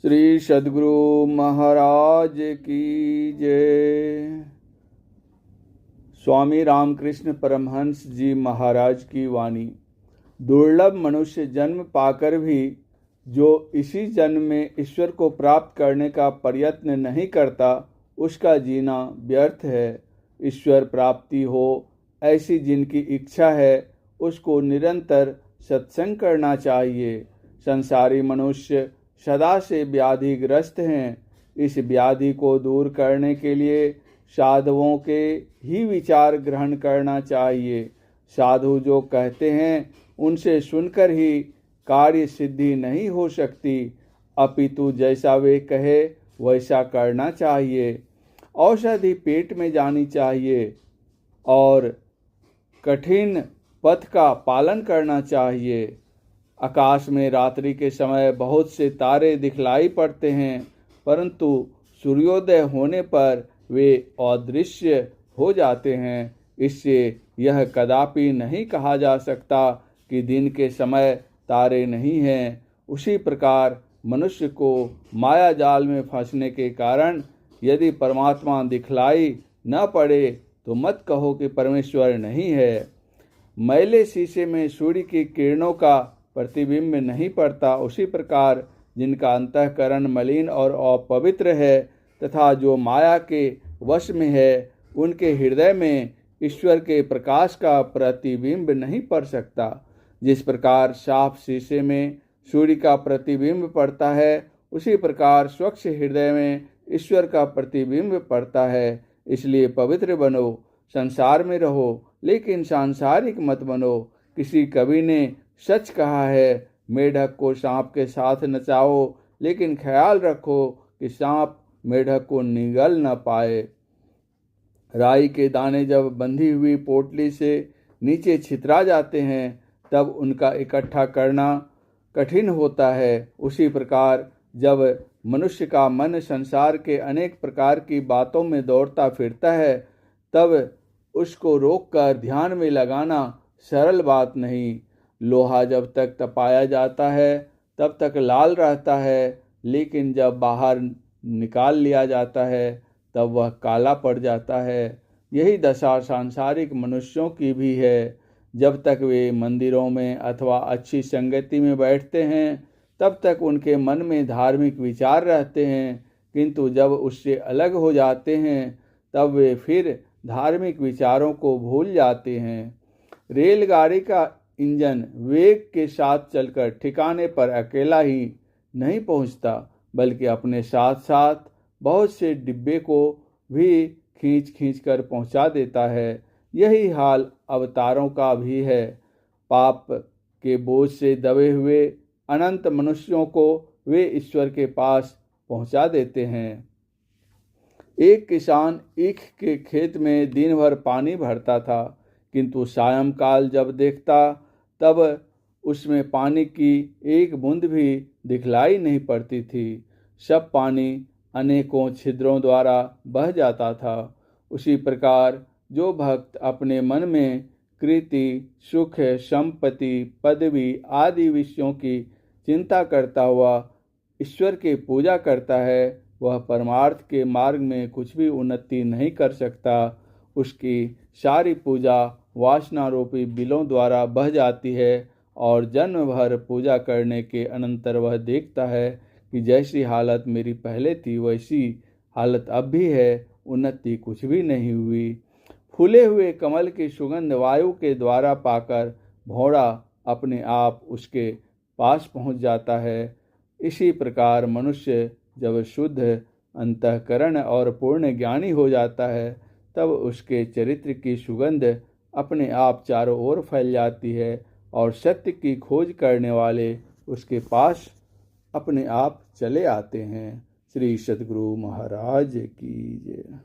श्री सद्गुरु महाराज की जय। स्वामी रामकृष्ण परमहंस जी महाराज की वाणी। दुर्लभ मनुष्य जन्म पाकर भी जो इसी जन्म में ईश्वर को प्राप्त करने का प्रयत्न नहीं करता, उसका जीना व्यर्थ है। ईश्वर प्राप्ति हो ऐसी जिनकी इच्छा है, उसको निरंतर सत्संग करना चाहिए। संसारी मनुष्य सदा से व्याधिग्रस्त हैं। इस व्याधि को दूर करने के लिए साधुओं के ही विचार ग्रहण करना चाहिए। साधु जो कहते हैं उनसे सुनकर ही कार्य सिद्धि नहीं हो सकती, अपितु जैसा वे कहे वैसा करना चाहिए। औषधि पेट में जानी चाहिए और कठिन पथ का पालन करना चाहिए। आकाश में रात्रि के समय बहुत से तारे दिखलाई पड़ते हैं, परंतु सूर्योदय होने पर वे अदृश्य हो जाते हैं। इससे यह कदापि नहीं कहा जा सकता कि दिन के समय तारे नहीं हैं। उसी प्रकार मनुष्य को माया जाल में फंसने के कारण यदि परमात्मा दिखलाई न पड़े तो मत कहो कि परमेश्वर नहीं है। मैले शीशे में सूर्य की किरणों का प्रतिबिंब नहीं पड़ता, उसी प्रकार जिनका अंतःकरण मलिन और अपवित्र है तथा जो माया के वश में है, उनके हृदय में ईश्वर के प्रकाश का प्रतिबिंब नहीं पड़ सकता। जिस प्रकार साफ शीशे में सूर्य का प्रतिबिंब पड़ता है, उसी प्रकार स्वच्छ हृदय में ईश्वर का प्रतिबिंब पड़ता है। इसलिए पवित्र बनो, संसार में रहो, लेकिन सांसारिक मत बनो। किसी कवि ने सच कहा है, मेढक को सांप के साथ नचाओ, लेकिन ख्याल रखो कि सांप मेढक को निगल न पाए। राई के दाने जब बंधी हुई पोटली से नीचे छितरा जाते हैं, तब उनका इकट्ठा करना कठिन होता है। उसी प्रकार जब मनुष्य का मन संसार के अनेक प्रकार की बातों में दौड़ता फिरता है, तब उसको रोककर ध्यान में लगाना सरल बात नहीं। लोहा जब तक तपाया जाता है तब तक लाल रहता है, लेकिन जब बाहर निकाल लिया जाता है तब वह काला पड़ जाता है। यही दशा सांसारिक मनुष्यों की भी है। जब तक वे मंदिरों में अथवा अच्छी संगति में बैठते हैं, तब तक उनके मन में धार्मिक विचार रहते हैं, किंतु जब उससे अलग हो जाते हैं तब वे फिर धार्मिक विचारों को भूल जाते हैं। रेलगाड़ी का इंजन वेग के साथ चलकर ठिकाने पर अकेला ही नहीं पहुंचता, बल्कि अपने साथ साथ बहुत से डिब्बे को भी खींच कर पहुंचा देता है। यही हाल अवतारों का भी है। पाप के बोझ से दबे हुए अनंत मनुष्यों को वे ईश्वर के पास पहुंचा देते हैं। एक किसान ईख के खेत में दिन भर पानी भरता था, किंतु सायंकाल जब देखता तब उसमें पानी की एक बूंद भी दिखलाई नहीं पड़ती थी। सब पानी अनेकों छिद्रों द्वारा बह जाता था। उसी प्रकार जो भक्त अपने मन में कृति, सुख, संपत्ति, पदवी आदि विषयों की चिंता करता हुआ ईश्वर की पूजा करता है, वह परमार्थ के मार्ग में कुछ भी उन्नति नहीं कर सकता। उसकी सारी पूजा वासना रूपी बिलों द्वारा बह जाती है और जन्म भर पूजा करने के अनंतर वह देखता है कि जैसी हालत मेरी पहले थी वैसी हालत अब भी है, उन्नति कुछ भी नहीं हुई। फूले हुए कमल की सुगंध वायु के द्वारा पाकर भौरा अपने आप उसके पास पहुंच जाता है। इसी प्रकार मनुष्य जब शुद्ध अंतःकरण और पूर्ण ज्ञानी हो जाता है, तब उसके चरित्र की सुगंध अपने आप चारों ओर फैल जाती है और सत्य की खोज करने वाले उसके पास अपने आप चले आते हैं। श्री सद्गुरु महाराज की जय।